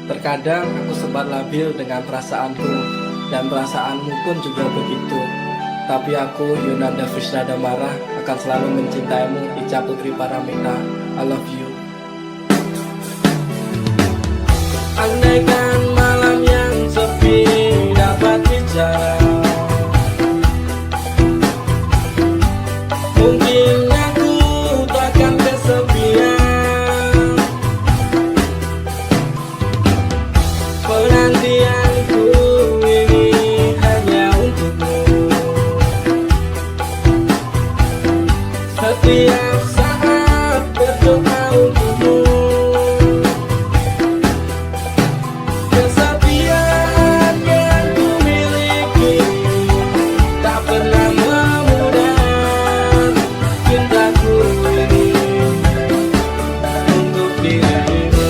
Terkadang aku sempat labil dengan perasaanku, dan perasaanmu pun juga begitu. Tapi aku, Yunanda Frisna Damara, akan selalu mencintaimu, Ica Putri Paramita. I love you. Andaikan malam yang sepi dapat bicara, mungkin aku takkan kesepian. Penantianku ini hanya untukmu. Setiap saat berdoa untukmu. Kesepian yang ku miliki tak pernah memudar cintaku ini untuk dirimu.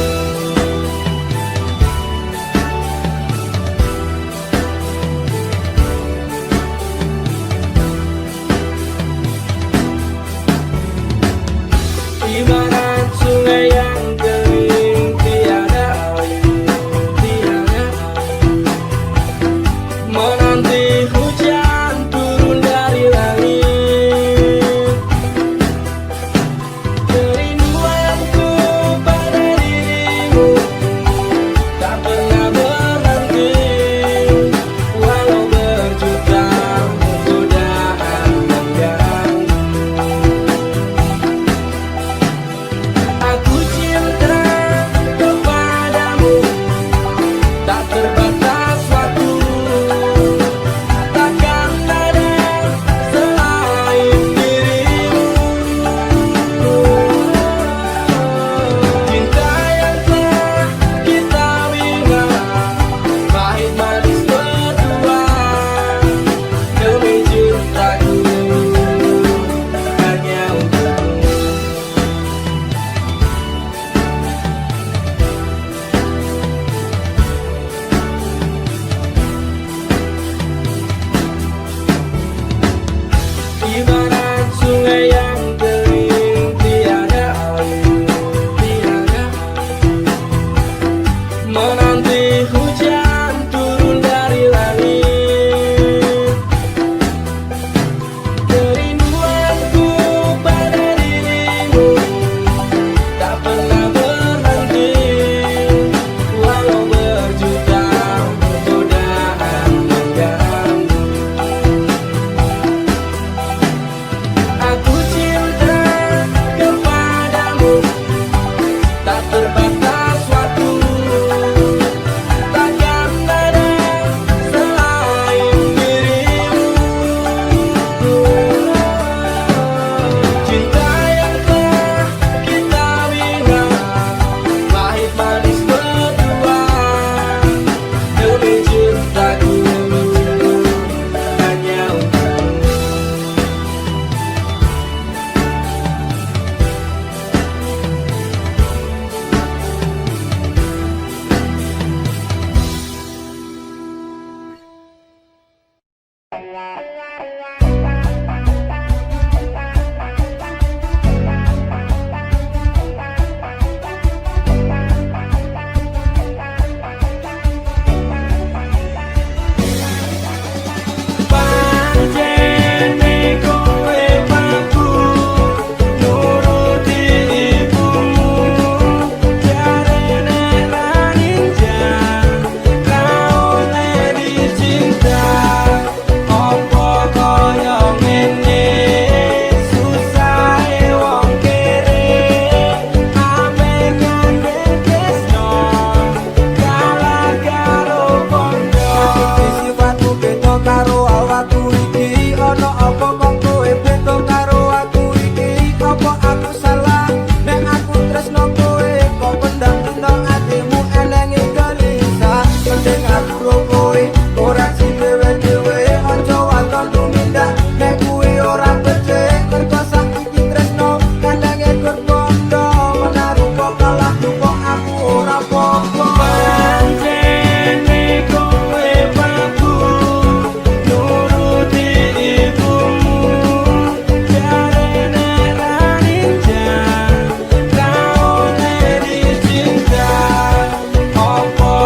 Ibarat sungai yang kering tiada air, tiada air, menanti hujan turun dari langit. Kerinduanku pada dirimu tak pernah berhenti, walau berjuta godaan mengganggu. Aku cinta kepadamu, tak terbatas waktu, takkan ada selain dirimu. Cinta yang telah kita bina, pahit manis berdua, demi cintaku hanya untukmu. Ibarat sungai yang kering tiada air, tiada air, menanti hujan turun dari langit. Kerinduanku pada dirimu tak pernah berhenti, walau berjuta godaan mengganggu. Aku cinta kepadamu, tak terbatas waktu, takkan ada selain dirimu. Cinta yang telah kita bina, pahit manis berdua, demi cintaku hanya untukmu. Pancene kowe mampu nuruti ibumu, jarene ra ninjak laune dicinta. Opo koyo ngene susahe wong kere, ame gandeng tresno kalah karo pondo. Sifatmu beda karo awakku iki, ono apa kok kowe beda karo aku iki? Apa aku salah nek aku tresno kowe, kok pendam dino atimu elengi gelisah. Penting aku ro kowe ora sing dhewe-dhewe, aja waton tumindak nek kuwi ora becik. Mergo saiki tresno kandhange kerbondo, menaruh kok kalah kok aku ora apa-apa. Pancene kowe mampu nuruti ibumu, jarene ra ninjak laune dicinta. Opo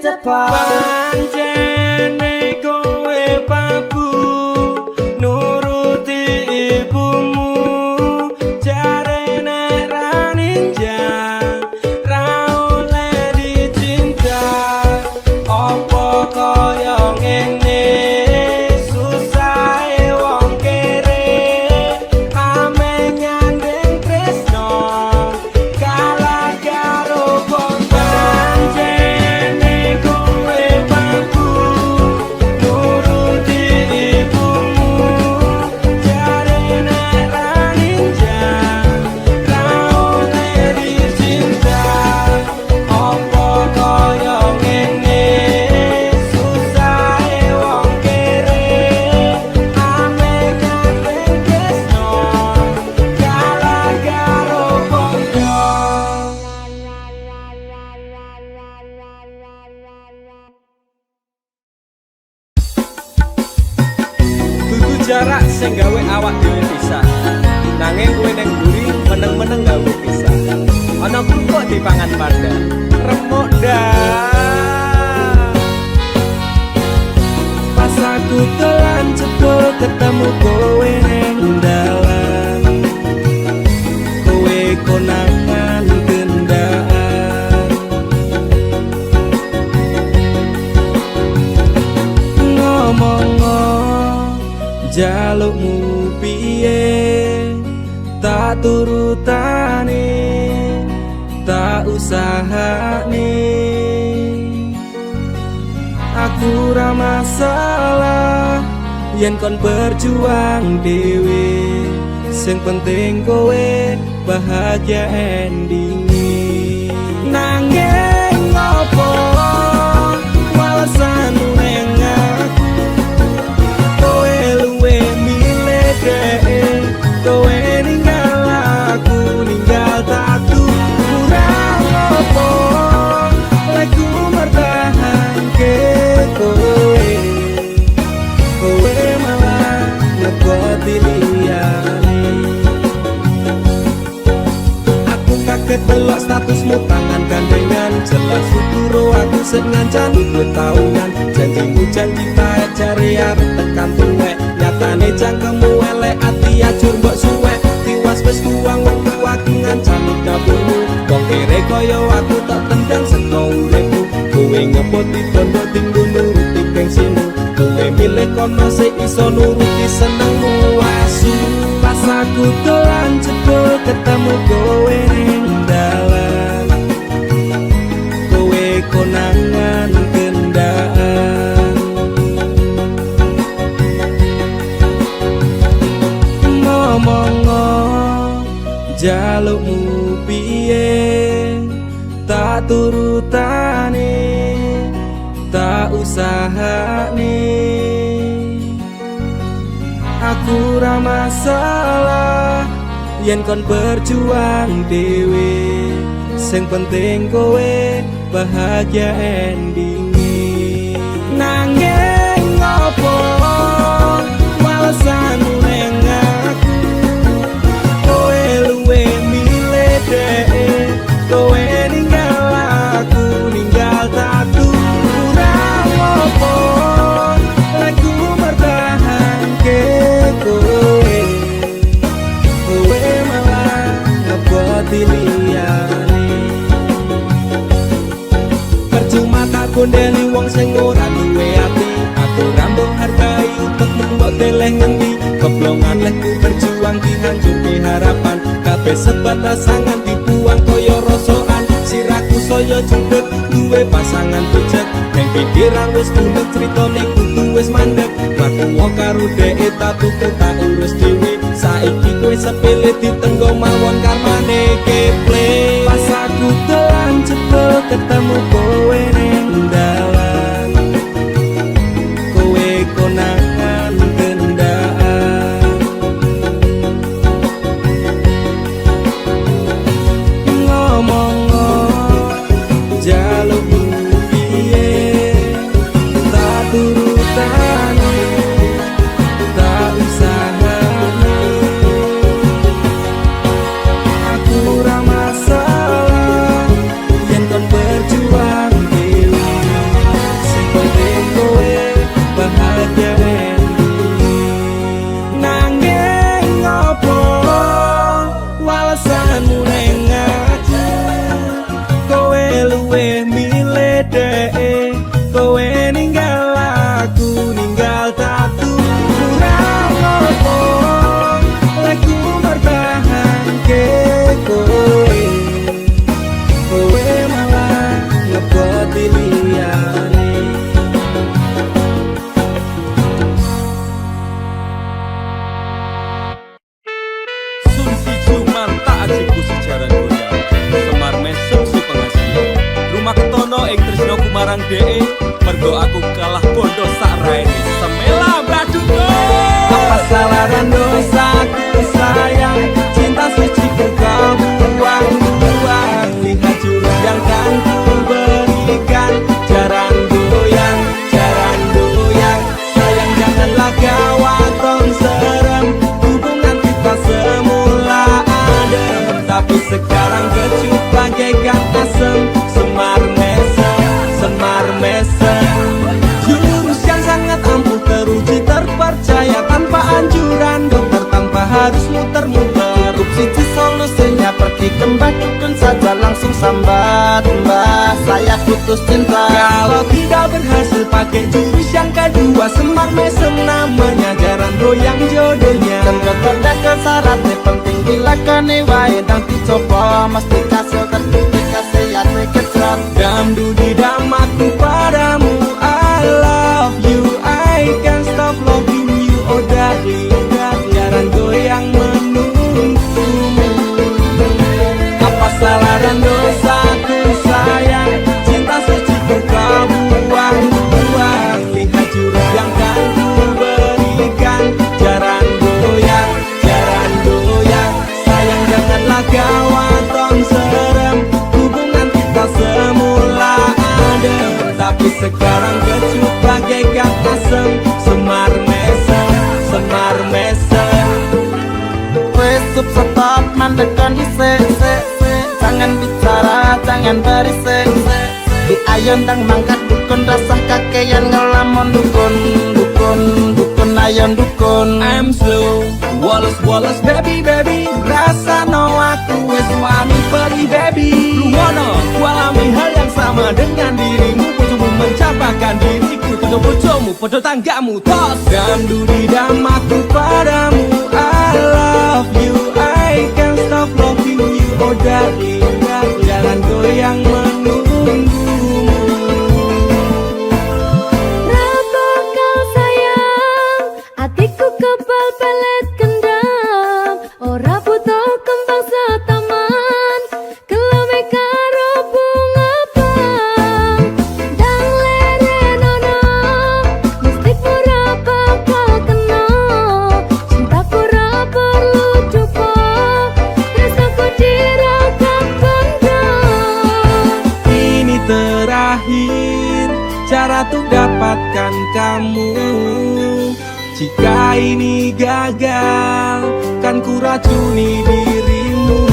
cepat. Pancene kowe babu nuruti ibumu, jarene ra ninja ra oleh dicinta. Apa kaya ngene susahe wong kere, ame nyandeng tresno kalah karo bondo. Pancene kowe babu nuruti ibumu, jarene ra ninja ra oleh dicinta. Apa kaya ngene susahe wong kere, ame nyandeng tresno kalah karo bondo. Dudu jarak sing gawe awak dhewe pisah, nanging kowe ning mburi meneng-meneng gawe pisah. Ana kok dipangan pada remuk dah. Pas aku dolan jebul ketemu kowe ning dalan, kowe konangan gendaan. Ngomong jalukmu piye, tak turutane, tak usahane. Aku ra masalah yen kon berjuang dhewe, sing penting kowe bahagia endinge. Nanging ngopo walesan ning aku, kowe luwe milih dhek, kowe ninggal aku ninggal tatu. Kurang apa lek ku mertahanke kowe, kowe malah ngeboti liyane. Aku kaget delok statusmu tangan gandengan, jelas syukur aku sing ngancani kowe tahunan. Janjimu janji tae jare arep tekan tuwek, nyatane cangkemmu elek ati ajur mbok suwek. Tiwas wis kuwang wektu aku ngancani dapurmu, wong kere kaya aku tak tendang saka uripku. Kowe ngepoti bondo tinggo nuruti gengsimu, kowe milih kono sing iso nuruti senengmu asu. Pas aku dolan jebul ketemu kowe ning dalan, kowe konangan gendaan. Ngomong jalukmu piye, tak turutane, tak usahane. Aku ra masalah yen kon berjuang dhewe, sing penting kowe bahagia endinge. Nanging ngopo walesan ning aku, kowe luwe milih dhek, kowe ninggal aku ninggal tatu. Kurang apa lek ku mertahanke kowe, kowe malah ngeboti liyane. Percuma tak gondeli wong sing ora duwe ati, aku rambo hargai untukmu mbok deleh ngendi. Keblongan lekku berjuang dihancurke harapan, kabeh sebatas sangan dibuang koyo rosokan. Siraku saya jemput duwe pasangan pucet, ning pikiran wis bulet critane kudu wis mandek. Laku karo dhek tatuku tak urus dhewe, saiki kowe sepele ditenggo mawon karmane keple. Pas aku dolan jebul ketemu kowe ning dalan, kowe konangan gendaan. Ngomong jalukmu piye, tak turutane, tak usahane. Aku ra masalah yen kon berjuang dee, mergo aku kalah bodoh sak raine. Semela baduko. Apa salah dan dosaku sayang, cinta suci kau buang-buang. Lihat jurus yang kan ku berikan, jarang goyang, sayang janganlah gawat tong serem. Hubungan kita semula adem, tapi sekarang kecut bagaikan asem. Semar mesem, jurus yang sangat ampuh teruji terpercaya. Tanpa anjuran dokter, tanpa harus muter-muter. Cukup siji solusinya, pergi ke mbah dukun saja, langsung sambat, mbah saya putus cinta. Kalau tidak berhasil pakai jurus yang kedua, semar mesem namanya, jarang goyang jodohnya. Dan dokter ke syaratnya penting dilakoni wae, dan dicoba mesti kasil terbukti kasih ya kecot. Dam dudi dam aku padamu, I love you, I can't stop loving you, oh darling, jarang goyang menunggumu. Apa salah dan dosaku sayang, cinta suci kau buang-buang. Lihat jurus yang kan ku berikan, jarang goyang, sayang janganlah gawat tong serem. Hubungan kita semula adem, tapi sekarang kecut bagaikan asem. Semar mesem. Wes stop mandekan dhisik, jangan bicara, jangan berisik. Di ayon dang mangkat dukun, rasah kakean ngelamun dukun, ayon dukun. I'm slow, Wallace baby, rasa no aku wes wani pergi baby. Lu ngono, ku alami hal yang sama dengan dirimu. Bojomu mencapakan diriku, bojomu podo tanggamu tos. Dam dudi dam aku padamu, I love you, I can't stop loving you, oh darling, jangan goyang menunggumu. Rapa kau sayang, hatiku kebal pelet kendam. Ora butuh kembang setaman, kelame karo bunga pang. Dang lerenono, mesti pura bakal kena. Cintaku ra perlu duka, rasaku diragam bangga. Ini terakhir cara untuk dapatkan kamu. Jika ini gagal, kan ku racuni dirimu.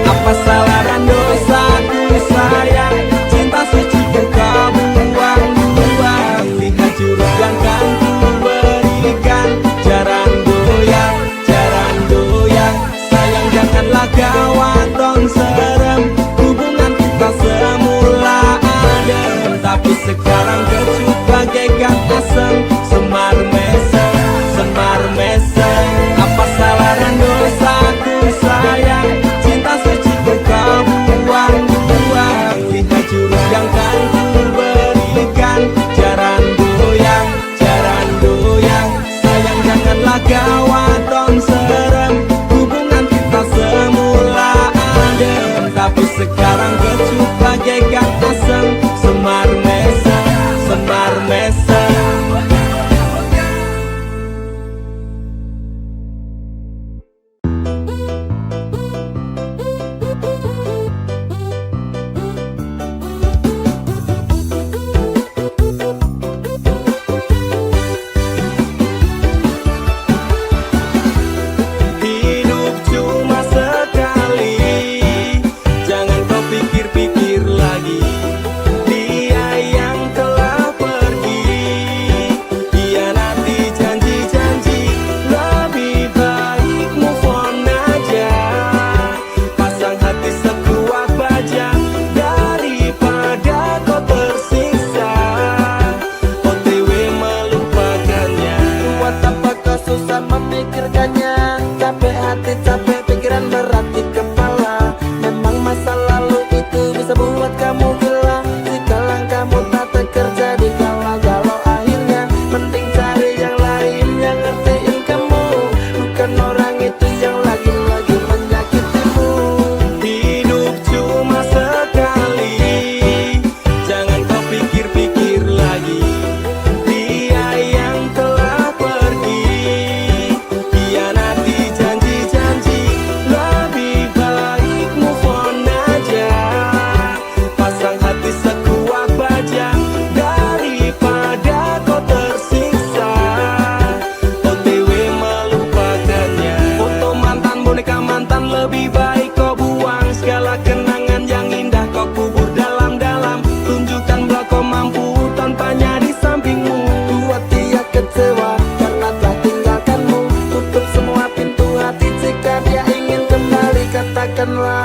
Apa salah dan dosaku sayang, cinta suci kau buang-buang. Lihat jurus yang kan ku berikan, jarang goyang, sayang janganlah gawat tong serem. Hubungan kita semula adem, tapi sekarang kecut bagaikan asem. Semar mesem, apa salah dan dosaku sayang, cinta suci kau buang-buang. Lihat jurus yang kan ku berikan, jarang goyang, sayang janganlah gawat tong serem. Hubungan kita semula adem, tapi sekarang kecut bagaikan asem. Semar mesem. Hidup cuma sekali, jangan kau pikir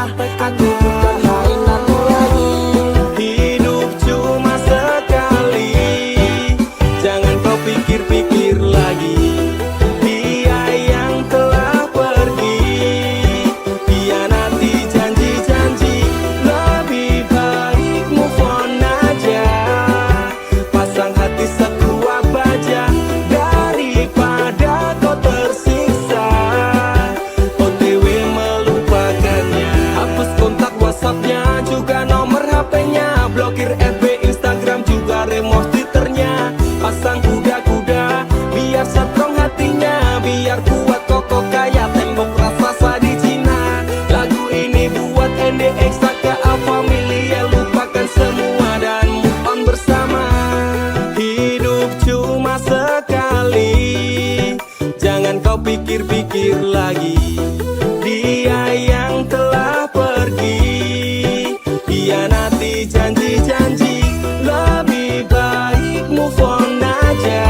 aku bukan mainanmu lagi. Hidup cuma sekali, jangan kau pikir-pikir lagi. Dia yang telah pergi, hianati janji-janji. Lebih baik move on aja, pasang hati sekuat baja, daripada kau tersiksa OTW melupakannya. Hapus kontak WhatsAppnya, juga nomor HP-nya, blokir FB, Instagram, juga remove Twitternya. Pasang kuda-kuda biar strong hatinya, biar kuat kokoh kayak tembok raksasa di Cina. Lagu ini buat NDX, KA Familia, lupakan semua dan move on bersama. Hidup cuma sekali, jangan kau pikir-pikir lagi. Dia yang telah pergi, hianati janji-janji. Lebih baik move on aja,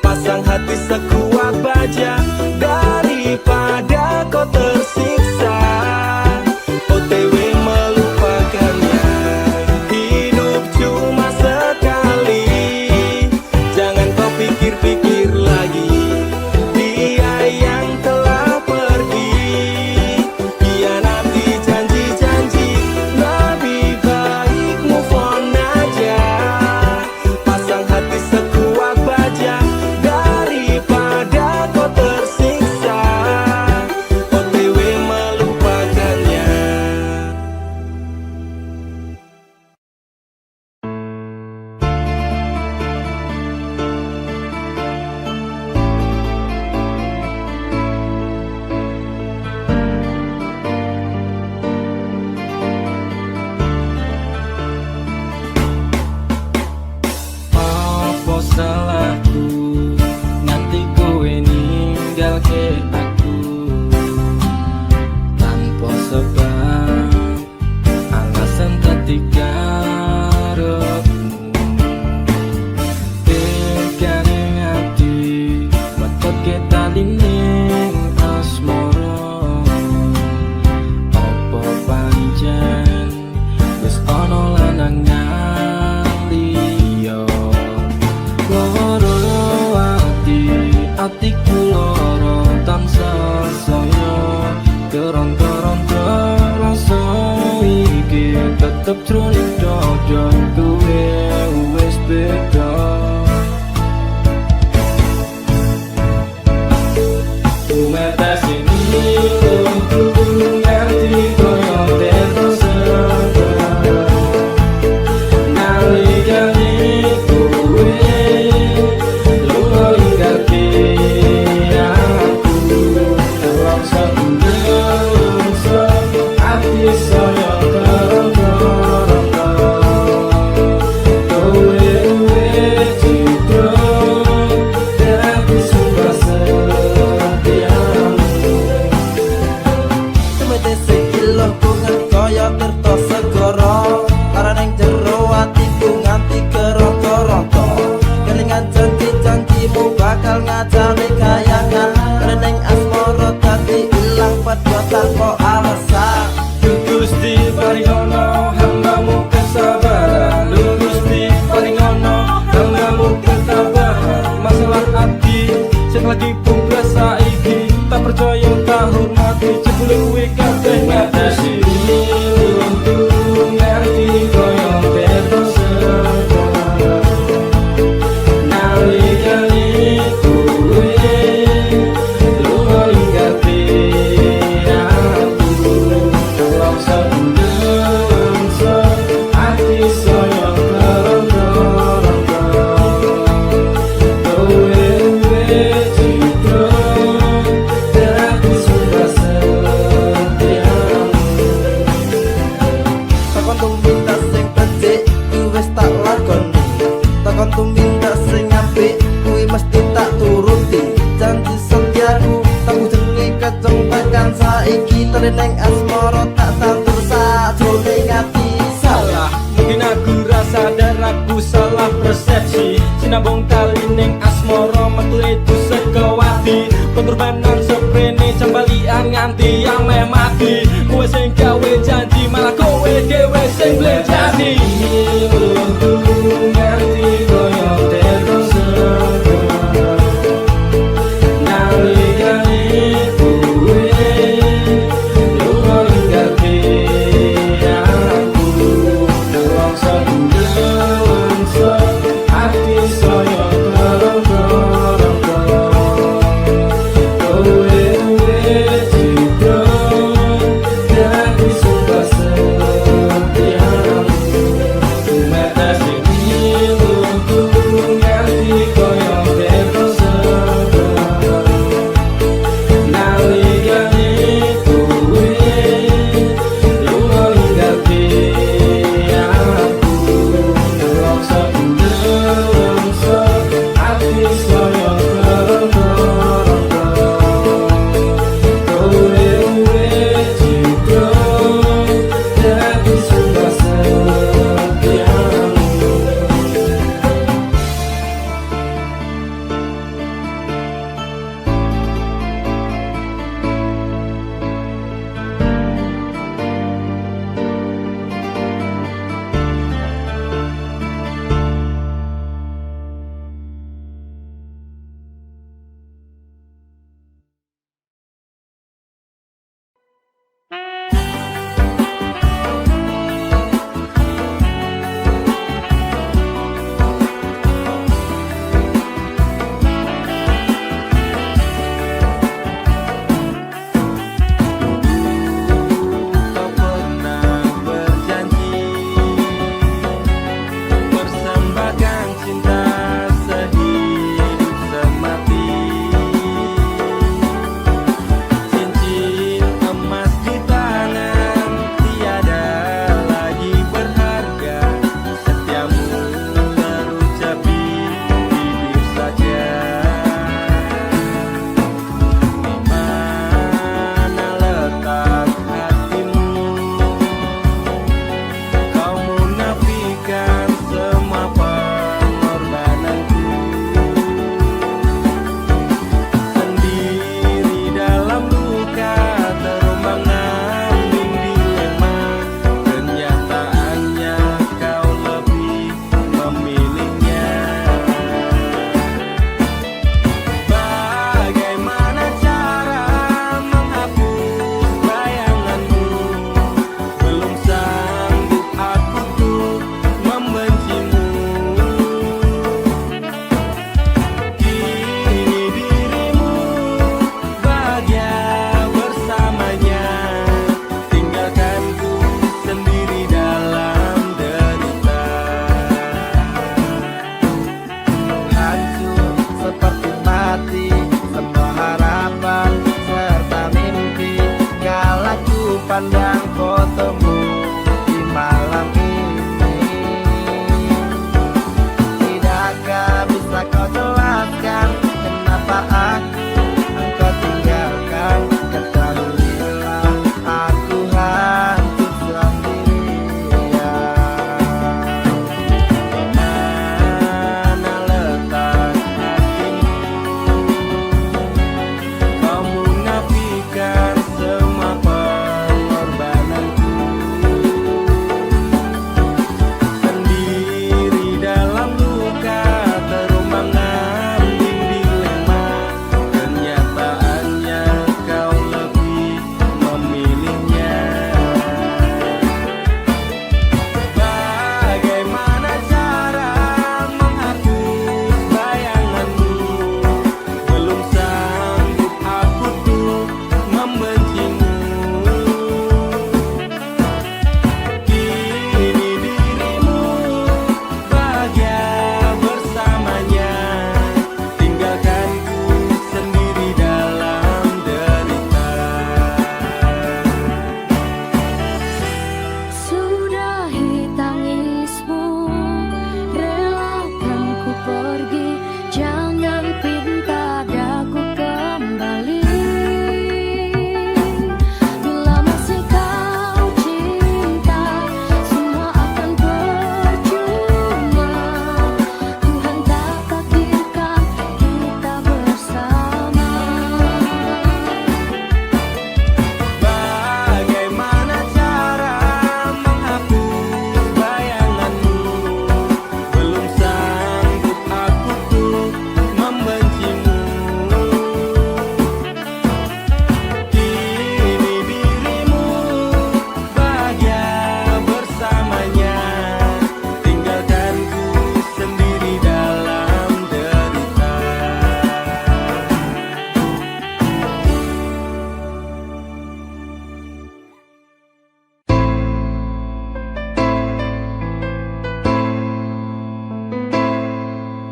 pasang hati sekuat baja, daripada kau tersiksa OTW melupakannya. Hidup cuma sekali, jangan kau pikir-pikir lagi. Dia yang telah pergi, hianati janji-janji. Lebih baik move on aja, pasang hati sekuat baja, daripada kau tersiksa OTW melupakannya. Apa salahku nganti kowe ninggalke aku tanpa sebab, alasan dadi karepmu. Tekane ati metotke tali ning asmara. Apa pancen wis ana lanangan liya? Loro atiku loro tansah saya, keron-keron rasa iki tetep jroning dada kowe wis beda. Kumetasi niku ngerti koyo beda segar, nalikane kowe lunga ingati aku. Dalam sebelum hati saya terang-terang, kowe juga hati sumpah setiamu. Tumete sekilo kungan kaya tirta segara, araning jero atiku nganti keronto-ronto. Kelingan janji-janjimu bakal ngajari kayangan, reneng asmara dadi ilang padha tanpa alasan. Gusti paringono hambamu kesabaran, Gusti paringono hambamu ketabahan. Masalah hati sing lagi buka saiki, tak percaya tak hormati, jebule kuwi kabeh ngatasi. Ngerti koyo beda segar, nalikane kowe lunga ingati aku. Dalam sebelum hati saya terang-terang, kowe juga hati sumpah setiamu. Takon tumindak sing becik kuwi wis tak lakoni, takon tumindak sing apik kuwi mesti tak turuti. Janji setiaku tak jenenge keceng tekan saiki, tereneng asmara tak tantur sajroning ati. Salah, mungkin aku rasa dan aku salah persepsi. Sinabung tali ning asmara metu itu sekawati, pengorbanan seprene cembalian nganti ame mati. Kowe sing gawe janji malah kowe dhewe sing blek jadi. Nganti koyo terkoso nalikane kowe lunga ninggalke aku. Nelongso nelongso ati saya korong-korong. Kowe juga jadi suka setiamu. Mata sing iluku nganti koyo terkoso nalikane kowe lunga ninggalke aku. Nelongso nelongso ati saya korong-korong. Kowe juga jadi suka setiamu. Kau pernah berjanji persembahkan cinta sehidup semati. Cincin emas di tangan tiada lagi berharga. Setiamu terucap di bibir saja. Di mana letak hatimu? Kau munafikan semua pengorbananku. Sendiri dalam luka terombang-ambing dilema. Kenyataannya kau lebih memilihnya. Bagaimana cara menghapus bayanganmu? Belum sanggup aku tuh membencimu. Kini dirimu bahagia bersamanya. Tinggalkanku sendiri dalam derita. Hancur seperti mati semua harapan serta mimpi. Kala ku pandang fotomu di malam ini, tidakkah bisa kau jelaskan kenapa engkau tinggalkan? Ketahuilah aku hancur sendirian. Mana letak hatimu? Kau munafikan semua pengorbananku.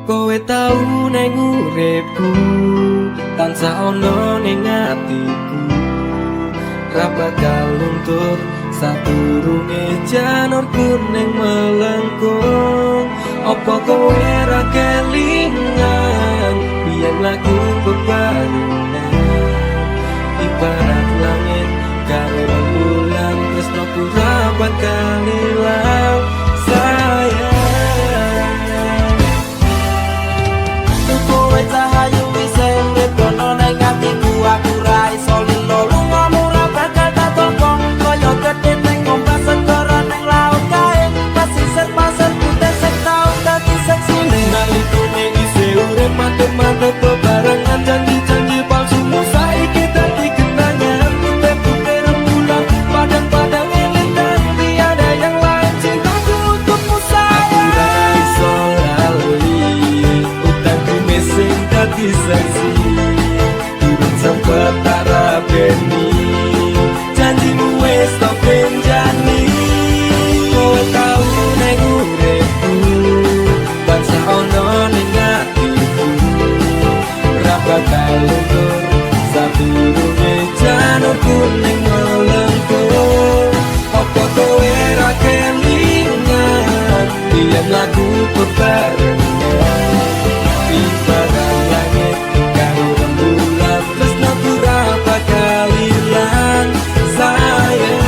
kowe tau neng uripku tansah ono ning atiku ra bakal luntur saturunge janur kuning melengkung apa kowe ra kelingan biyen lagu bebarengan ibarat langit karo rembulan tresnoku ra bakal ilang sayang kowe cahayu wis urip kono ning atiku aku ra iso lilo lungamu ra bakal tak tokong kaya gedhe ning ombak segara ning laut kae pasisir pasir putih sing tau dadi seksine nalikune isih urip mantep-mantep bebarengan janji-janji palsumu saiki dadi kenangan putih-putih rembulan padang-padang elintan tiada yang lain cintaku untukmu sayang aku ra iso lali utangku mesing dadi saksi durung sempet tak rabeni janjimu wis tak benjani kowe tau ning uripku bangsa ono ning atiku ra bakal luntur sadurunge janur kuning melengkung apa kowe ra kelingan biyen lagu bebarengan ibarat langit karo rembulan tresnoku ra bakal ilang sayang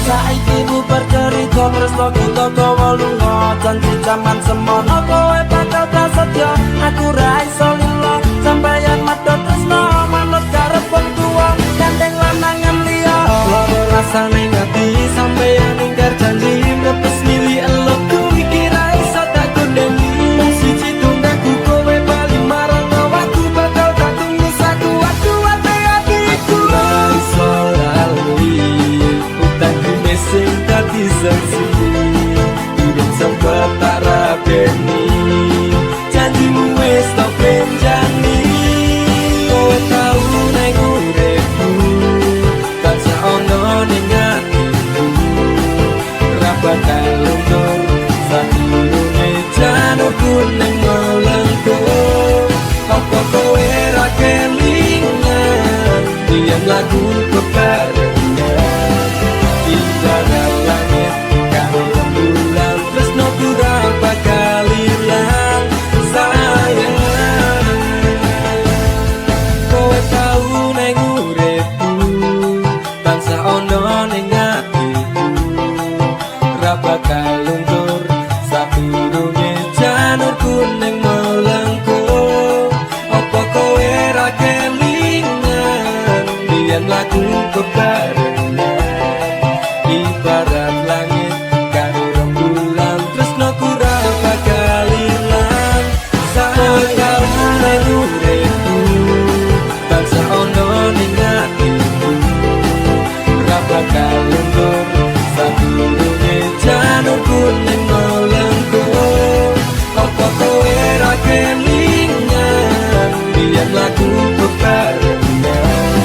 saiki bubar cerita tresnoku toko lunga janji jaman semono kowe bakal prasetyo aku ra iso lilo sampeyan medhot tresno manut karep wong tuwa gandeng lanangan liya loro rasane ngati sampeyan ingkar janji mlepes milih elokku iki ra iso tak kondeni wong siji tunggaku kowe bali marang awakku bakal tak tunggu saku ate atiku ra iso lali utangku mesing dadi saksi durung sempet tak rabeni janjimu wis tak benjani kowe tau neng uripku tansah ono ning atiku ra bakal luntur sadurunge janur kuning melengkung apa kowe ra kelingan biyen lagu bebarengan ibarat langit karo rembulan tresnoku ra bakal ilang sayang kowe tau neng uripku tansah ono ning atiku ra bakal luntur sadurunge janur kuning melengkung apa kowe ra kelingan biyen lagu bebarengan ibarat langit karo rembulan tresnoku ra bakal ilang sayang neng uripku tansah ono ning atiku ra bakal luntur sadurunge janur kuning melengkung apa kowe ra kelingan biyen lagu bebarengan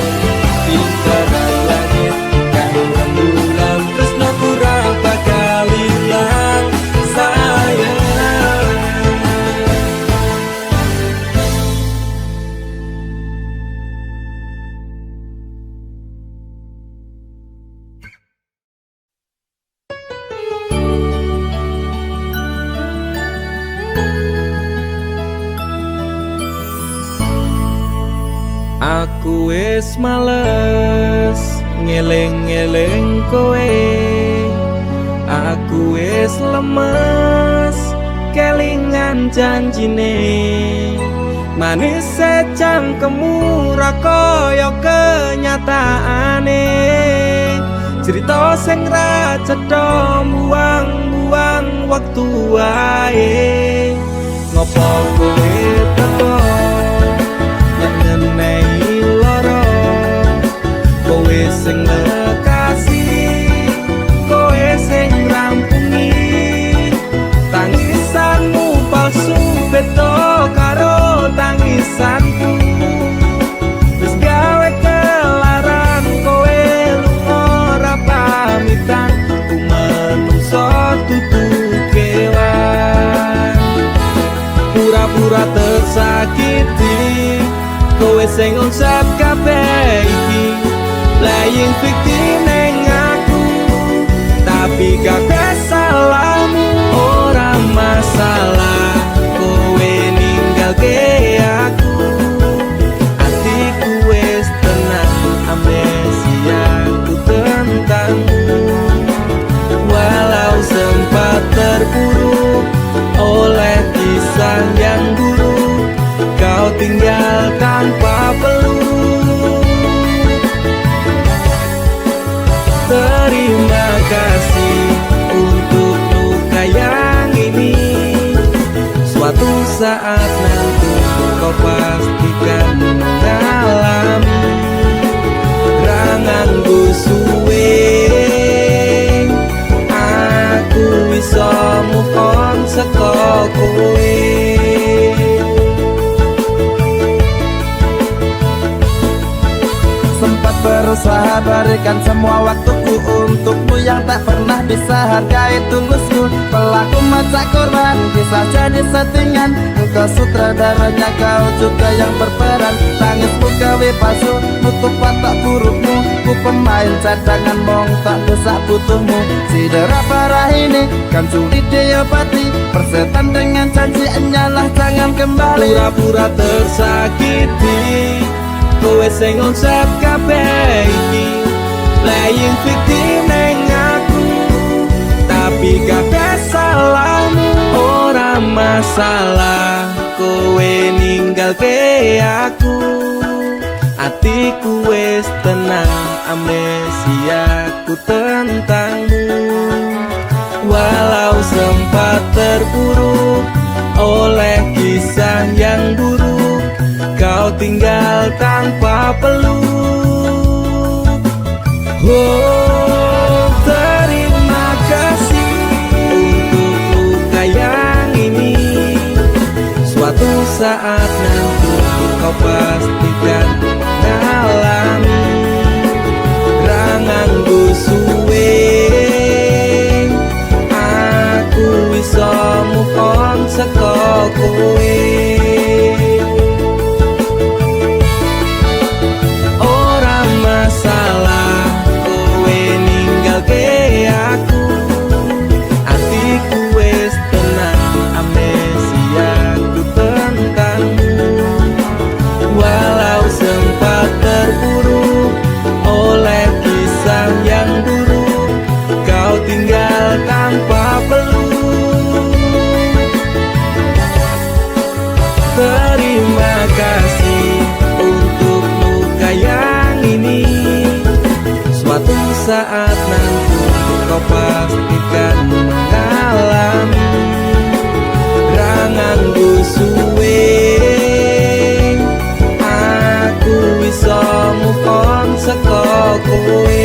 ibarat langit karo rembulan tresnoku ra bakal ilang sayang aku wis males ngeling-eling kowe aku wis lemes kelingan janjine manis secangkemmu ra kaya kenyataane cerita sing ra cetha buang-buang waktu wae ngopo kowe teko ngenei lara kowe sing lekasih kowe sing rampungi tangisanmu palsu beto karo tangisanku wis gawe kelaran kowe lunga ra pamitan ku menungso tutuke wae sing onsep kabeh iki playing victim ning aku, tapi kabeh salahmu. Ora masalah kowe ninggalke aku, atiku wis tenang amnesiaku tentangmu. Walau sempat terpuruk oleh kisah yang buruk, kau tinggal tanpa peluru. Terima kasih untuk luka yang ini, suatu saat nanti kau pastikan mengalami. Ranganku suwe, aku bisa move on saka kowe. Sempat berusaha berikan semua waktuku untukmu yang tak pernah bisa hargai tulusku. Pelaku macak korban, kisah jadi settingan. Engkau sutradaranya, kau juga yang berperan. Tangismu gawe palsu, nutup watak burukmu. Ku pemain cadangan, mong tak desak butuhmu. Sidera parah ini kan sulit diobati. Persetan dengan janji hanyalah jangan kembali. Pura-pura tersakiti, kowe sing onsep kabeh iki playing victim ning aku, tapi kabeh salahmu. Ora masalah kowe ninggalke aku, atiku wis tenang amnesiaku tentangmu. Walau sempat terpuruk oleh kisah yang buruk, kau tinggal tanpa peluk. Oh, terima kasih untuk luka yang ini, suatu saat nanti kau pastikan ngalami. Ranganku suwe, aku bisa move on saka kowe. Aku, atiku wis tenang amnesiaku tentangmu. Walau sempat terpuruk oleh kisah yang buruk, kau tinggal tanpa peluk. Terima kasih untuk luka yang ini, suatu saat nanti kau pastikan mengalami. Ranganku suwe, aku bisa move on saka kowe.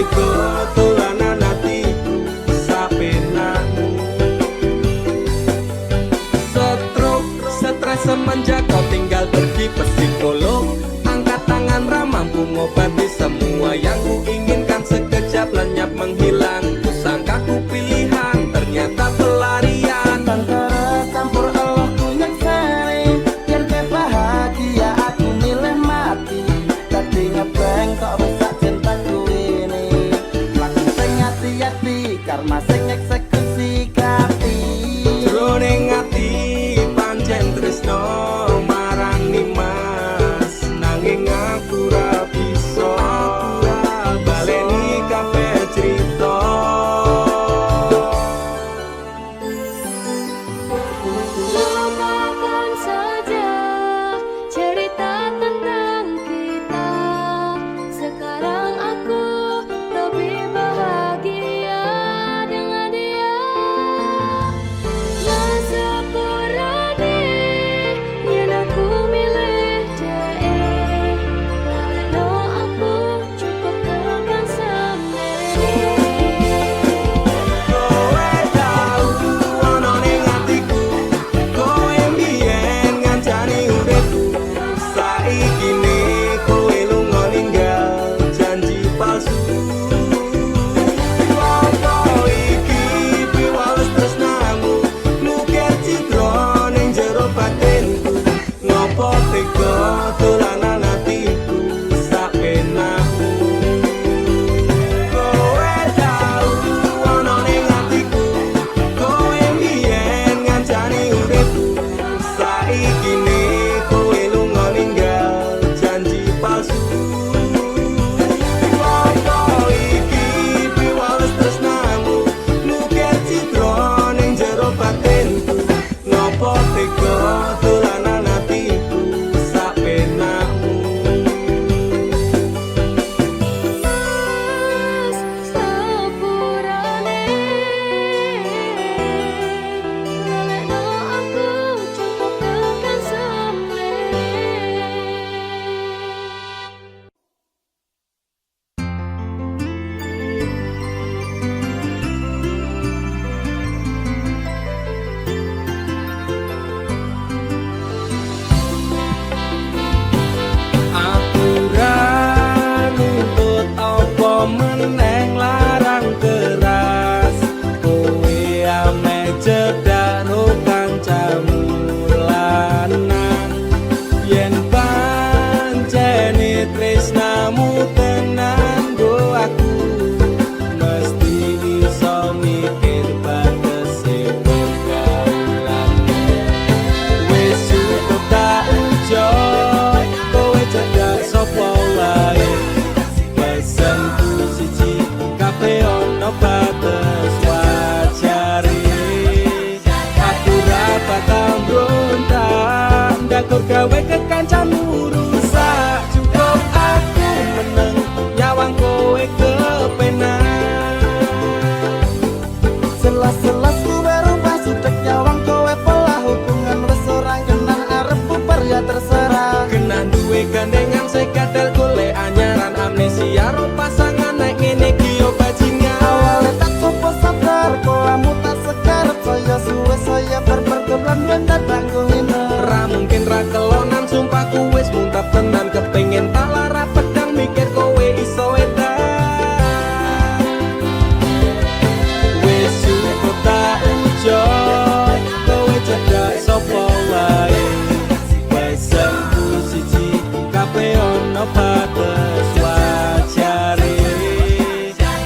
tega dolanan atiku sapenamu. Stres semenjak kau tinggal pergi psikolog. Angkat tangan ramampu ngobati semua yang ku inginkan. Sekejap lenyap menghilang. Kusangka ku pilihan, ternyata pelarian. Antara campur Allah ku yang sering, biar ke bahagia aku milih mati. Tadi ngebeng kok rusak cintaku ini. Laku sing hati-hati, karma sing eksekusi kati. Jroning ati pancen tresno marang Nimas, nanging aku ra bisa baleni kabeh crita. Lupakan saja cerita tentang kita. Sekarang aku lebih bahagia dengan dia. Masepurane yen aku milih dia. Laleno aku cukup tekan sendiri. Kowe tau ono ning atiku, kowe mbiyen ngancani uripku. Saiki ne kowe lunga ninggal janji palsu. Apa iki piwales tresnamu, ngukir citra ning jero batinku. Ngopo tega dolanan atiku sapenamu. Kowe tau ono ning atiku, kowe mbiyen ngancani uripku. Saiki ne kowe lunga ninggal janji palsu. Apa iki piwales tresnamu, ngukir citra ning jero batinku. Ngopo tega dolanan atiku sapenamu. Sepurane laleno aku cukup tekan sendiri. Aku ra nuntut apa meneng larang keras. Kowe ame cedak ro kancamu lanang. Yen pancene tresnamu tenan go aku mesti iso mikir batese pergaulan. Wis cukup tak ujoy, kowe cedak sapa wae. Pesanku siji, kabeh ono batas wajare. Aku ra bakal mbrontak, ndakur gawe kekancanmu rusak. Cukup aku meneng, nyawang kowe kepenak. Selas-selas kowe rupah sudek nyawang kowe pola. Hubungan wis ora kenal arep bubar ya terserah. Kena duwe gandengan sekadel golek anyaran. Amnesia ro pasangan naik ngene iki yo bajingan. Awalnya tak coba sabar, kolamu tak sekarep. Saya suwe saya berpergaulan dan datang ngina. Ra mungkin ra kelonan, sumpah ku wis muntap tenan. Kepengin tak lara pedang mikir kowe iso edan. Wis cukup tak ujoy, kowe cedak sapa wae. Pesanku siji, kabeh ono batas wajare.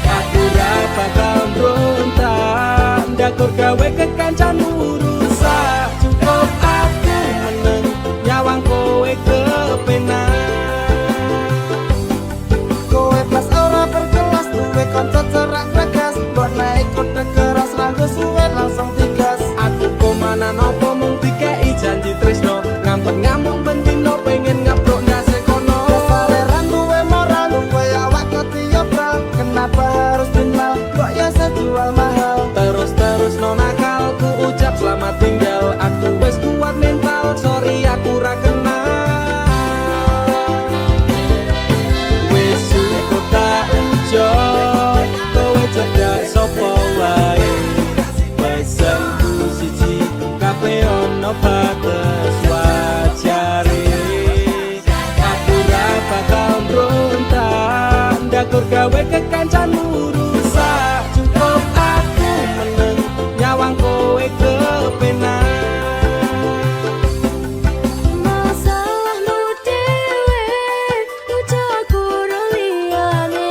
Aku ra bakal mbrontak, ndakur gawe kekancanmu rusak. Cukup aku meneng, nyawang kowe kepenak. Kowe pas ora berkelas, duwe konco cerak regas. Buat naik kode keras, ranggo suwe langsung tigas. Aku komana nopo mung dikei janji tresno. Ngampet ngamuk bendino pengen ngabrok ndase kono. Kesaleran duwe moral, duwe awak ketiyobral. Kenapa harus final, kok ya sejual mahal. Terus-terus no nakal, Ndakur gawe kekancanmu rusak. Cukup aku meneng nyawang kowe kepenak. Masalahmu dewe, ucapku liyane.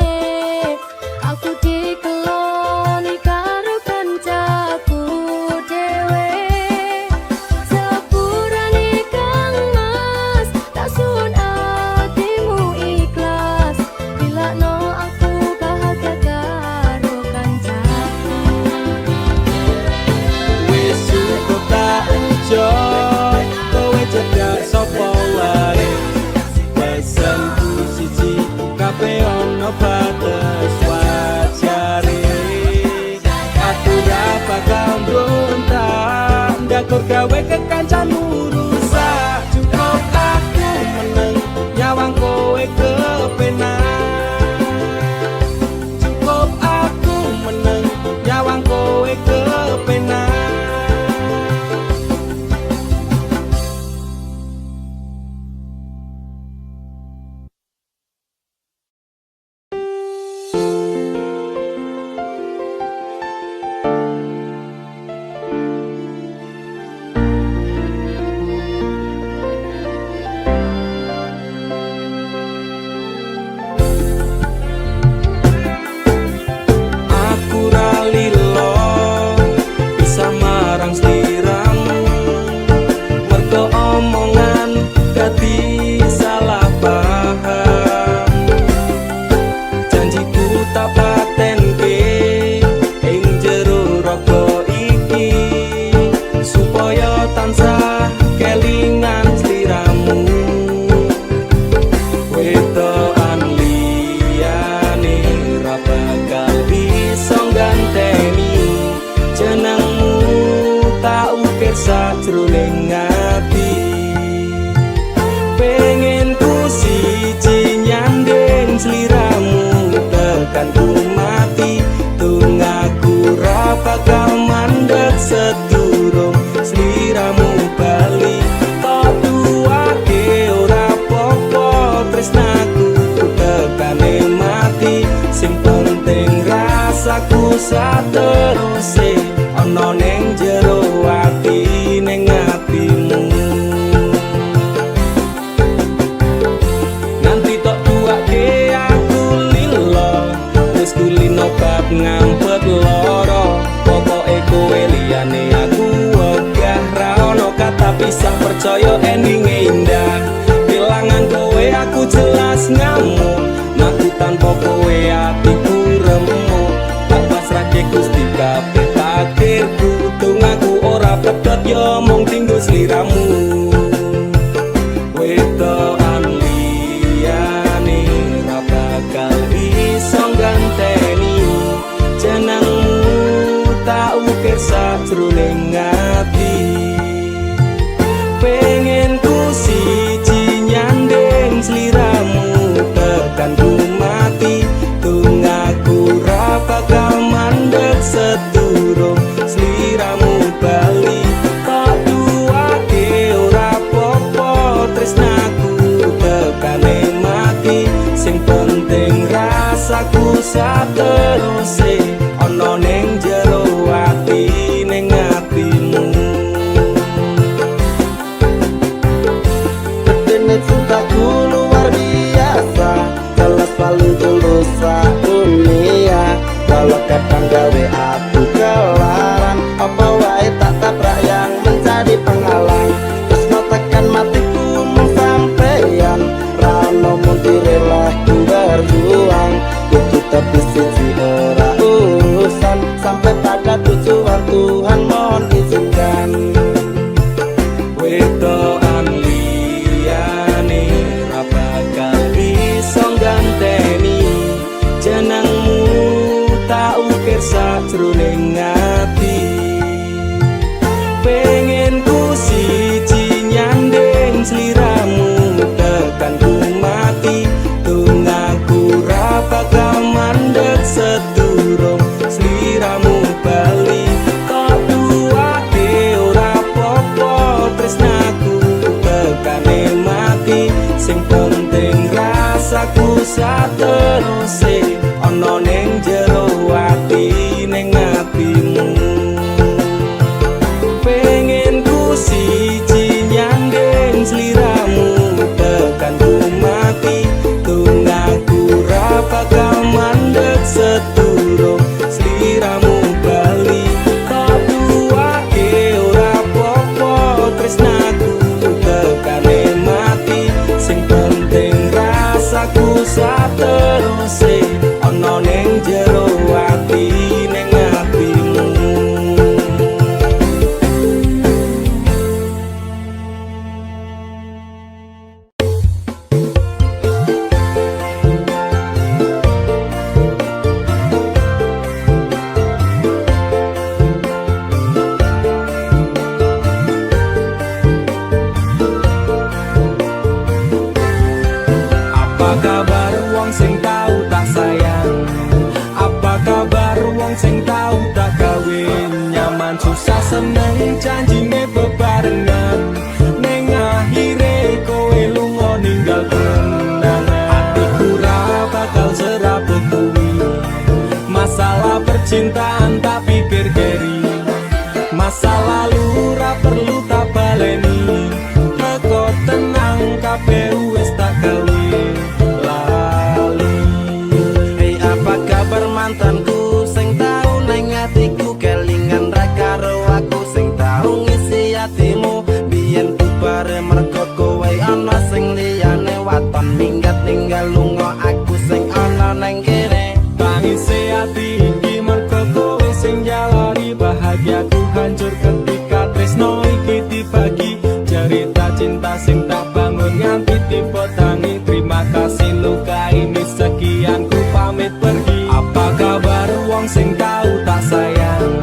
Aku dikeloni karo kancaku dewe. Sepurane Kang Mas, tak sun atimu ikhlas. Bilakno aku bahagia karo kancaku. Wis cukup tak enjo kowe cedak sapa wae. Pesenku siji kabeh ono batas wajare. Aku ra bakal mbrontak ndakur gawe kekancanmu rusak. Cukup aku meneng nyawang kowe kepenak. Cukup aku meneng nyawang kowe kepenak. Aku ra lilo bisa marang sliramu. Mergo omongan dadi salah paham. Janjiku tak patenke ing jero raga iki, supaya tansah kelingan sliramu. Wedokan liyane ra bakal bisa ganteni jenengmu, tak ukir sajroning ati. Pengen ku siji nyanding sliramu tekan ku mati. Tunggaku ra bakal mandeg sedurung sliramu bali. Tok duake ora apa-apa tresnaku tekane mati. Sing penting rasaku sateruse ana ning jero ati ning atimu. Nganti tok duake aku lilo, wis kulino bab ngampet loro. Pokoke kowe liyane aku wegah, ra ono kata pisah, percaya endinge indah. Kelangan kowe aku jelas ngamuk, aku tanpa kowe atiku remuk. Tak pasrahke Gusti kabeh takdirku, tunggaku ora pedhot yo mung tinggo sliramu. Wedokan liyane ra bakal bisa ganteni jenengmu, tak ukir sajroning ati. Pengen ku siji nyanding sliramu tekan ku mati. Tunggaku ra bakal mandeg sedurung sliramu bali. Tak duake ora apa-apa tresnaku tekane mati. Sing penting rasaku sateruse ana ning jero ati ning atimu. Dene cintaku luar biasa, jelas paling tulus dunia. Walau kadang gawe aku kelaran, apa wae tak tabrak yang menjadi penghalang. Terus tekan matiku mung sampeyan, rano mung direla ku berjuang. Kudu tapi siji ora urusan, sampai pada tujuan Tuhan mohon izinkan. Wedokan liyane ra bakal bisa ganteni jenengmu, tak ukir sajroning ati. Pengen ku siji nyanding sliramu tekan ku mati. Tunggaku ra bakal mandeg sedurung sliramu bali. Kok duake ora apa-apa tresnaku tekane mati. Sing penting ras rasaku sateruse ana ning jero ati ning atimu pengen ku siji nyandeng sliramu tekan ku mati tunggaku ra bakal mandeg seturo sliramu bali tak duwake ora popo tresnaku tekane mati sing penting rasaku sateruse ana ning jero ati ning atimu. Apa kabar wong sing tau tak sayang? Apa kabar wong sing tau tak kawin? Nyaman susah seneng janjine bebarengan ning akhire kowe lunga ninggal kenangan atiku ra bakal serabut kuwi masalah percintaan tak pikir keri masa lalu ra perlu tak baleni teko tenang kabeh wis tak gawe lali. Hei apa kabar mantanku sing tau nang atiku kelingan ra karo aku sing tau ngisi atimu biyen bubare mergo kowe ana sing liyane waton minggat ninggal lunga aku sing ana nang kene Tangise ati iki mergo kowe sing jalani bahagiaku hancur ketika tresno iki dibagi cerita cinta sing tak bangun nganti tiba tangi terima kasih luka ini sekian ku pamit pergi. Apa kabar wong sing tau tak sayang?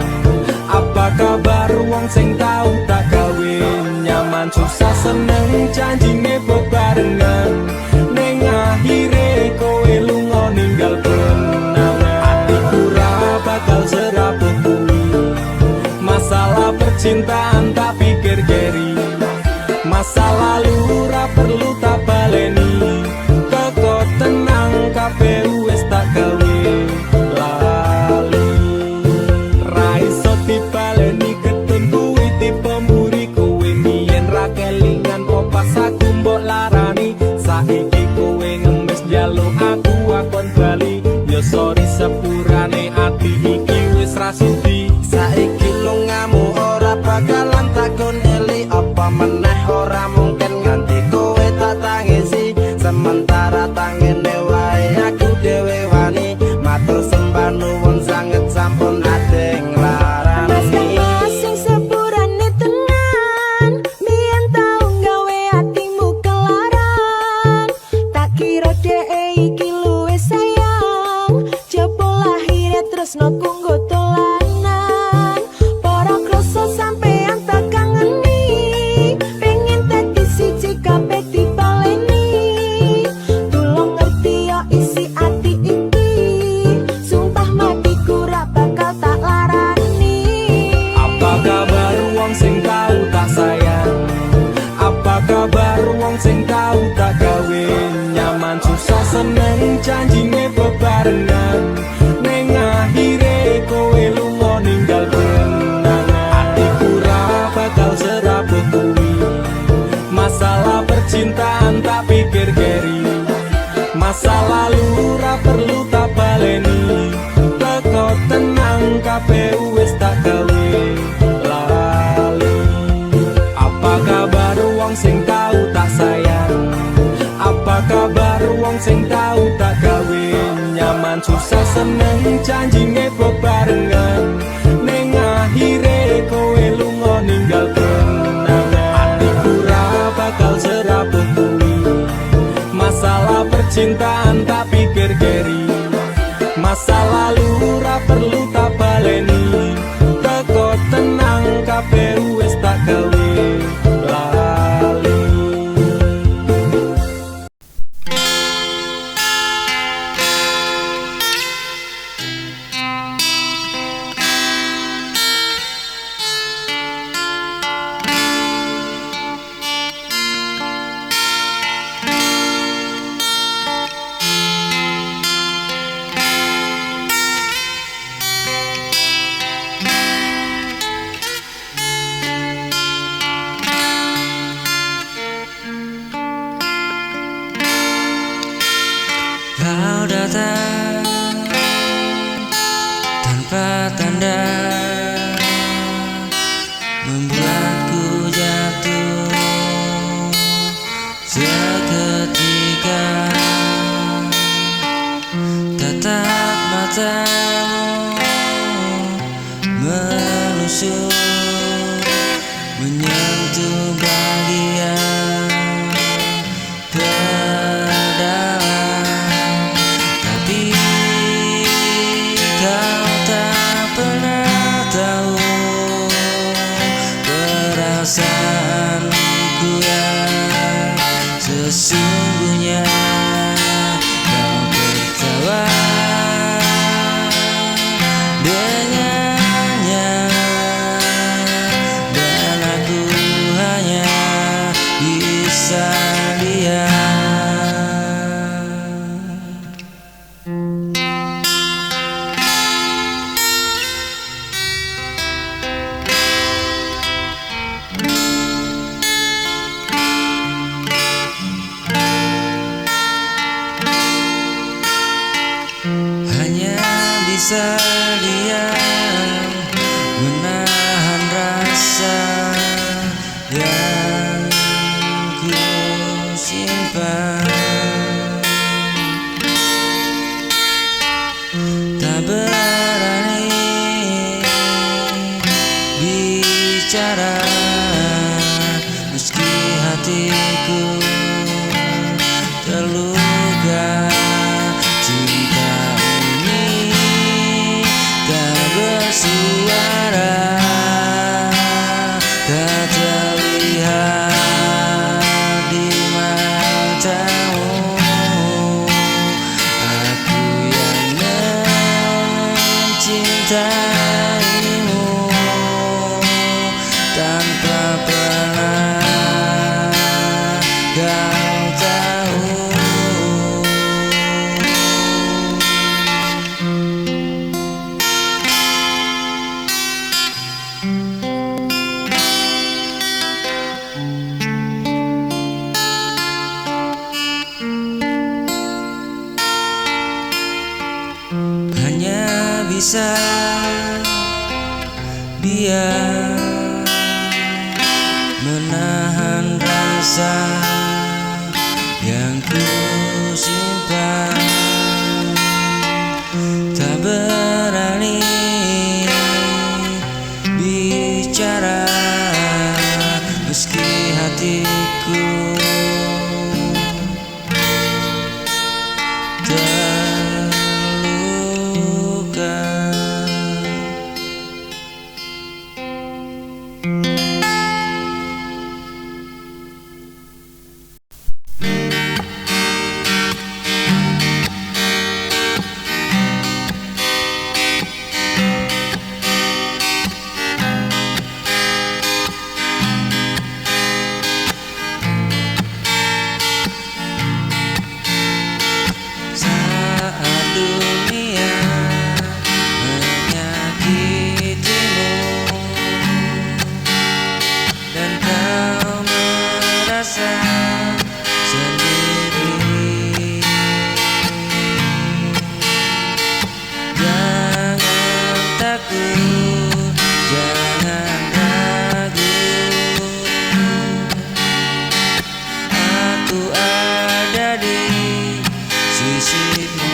Apa kabar wong sing tau tak kawin? Nyaman susah seneng janjine bebarengan ning akhire kowe lunga ninggal kenangan atiku ra bakal serabut kuwi masalah percintaan tak pikir keri masa lalu ra perlu tak baleni teko tenang kabeh wis tak gawe lali ra iso dibaleni ketun kuwi tipe mburi kowe mien ra kelingan pas aku mbok larani saiki kowe ngemis njaluk aku akon bali yo sorry sepurane ati iki wis ra sudi saiki lungamu ora bakalan tak gondeli apa meneh ora mungkin nganti kowe tak tangisi sementara tangene wae aku dhewe wani matur sembah nuwun sanget sampun adeng larani Sing sepurane tenan mien tau gawe atimu kelaran tak kira dhek iki luwih sayang jebul lahire tresno kanggo dolanan para krasa sampean tak kangeni pengen dadi siji kabeh dipaleni tulung ngerti yo isi ati iki sumpah matiku ra bakal tak larani. Apa kabar wong sing tau tak sayang? Apa kabar wong sing tau tak kawin? Nyaman susah seneng janjine bebarengan ning akhire kowe lunga ninggal kenangan atiku ra bakal serabut kuwi masalah percintaan tak pikir keri masa lalu ra perlu tak baleni teko tenang kabeh wis tak gawe lali. Apa kabar wong sing tau tak sayang? Apa kabar wong sing tau tak kawin? Nyaman susah seneng janjine bebarengan ning akhire kowe lunga ninggal kenangan atiku ra bakal serabut kuwi masalah percintaan tak pikir keri masa lalu ra perlu tak baleni teko tenang kabeh wis tak gawe lali. datang tanpa tanda, membuatku jatuh seketika. Tatap matamu menusuk, menyentuh bagian terdalam, tapi kau tak pernah tahu perasaanku yang sesungguhnya. Kau tertawa dengannya, dan aku hanya bisa diam. Hanya bisa diam, menahan rasa yang ku simpan. Tak berani bicara, meski hatiku terluka. Cinta ini tak bersuara, tak terlihat di matamu. Aku yang mencintaimu tanpa pernah kau tahu. Hanya bisa diam, menahan rasa yang ku simpan. Tak berani bicara, meski hatiku terluka. Saat dunia menyakitimu dan kau merasa sendiri, jangan takut, jangan ragu. Aku ada di sisimu.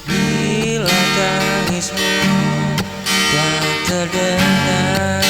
Bila tangismu tak terdengar,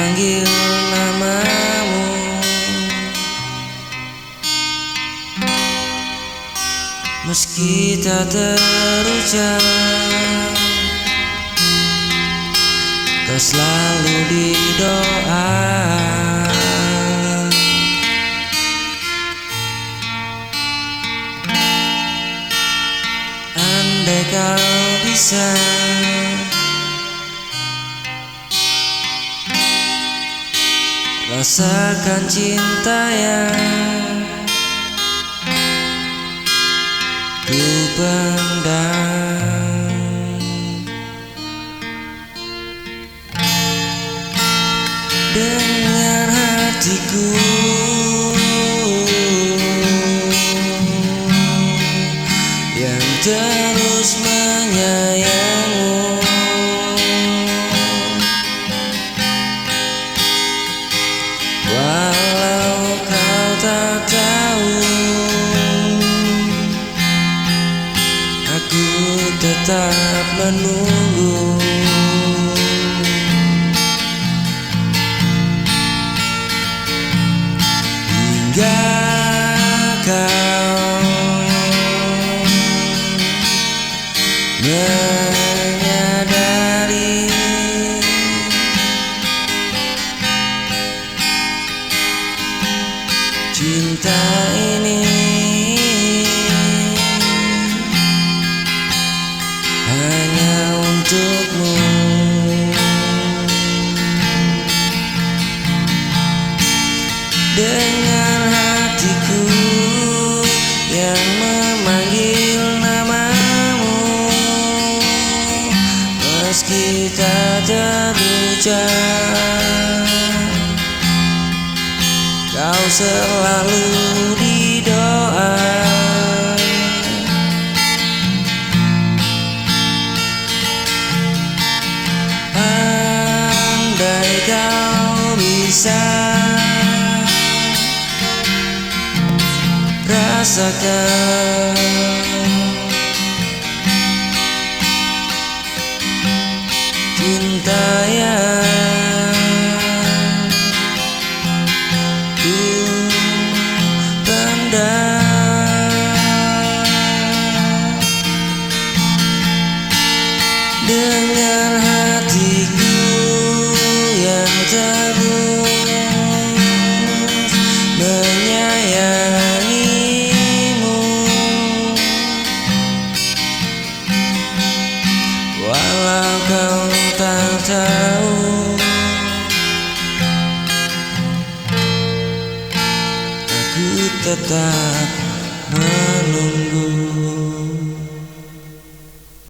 memanggil namamu, meski tak terucap, kau selalu di doa. Andai kau bisa rasakan cinta yang ku pendam, dengar hatiku yang terus menyayangmu. Walau kau tak tahu, aku tetap menunggu. Hingga kau menyadari cinta ini hanya untukmu. Dengar hatiku yang memanggil namamu, meski tak terucap, kau selalu di doa. Andai kau bisa rasakan cinta yang ku pendam, dengar hatiku yang terus menyayangimu. Walau kau tak tahu, aku tetap menunggu.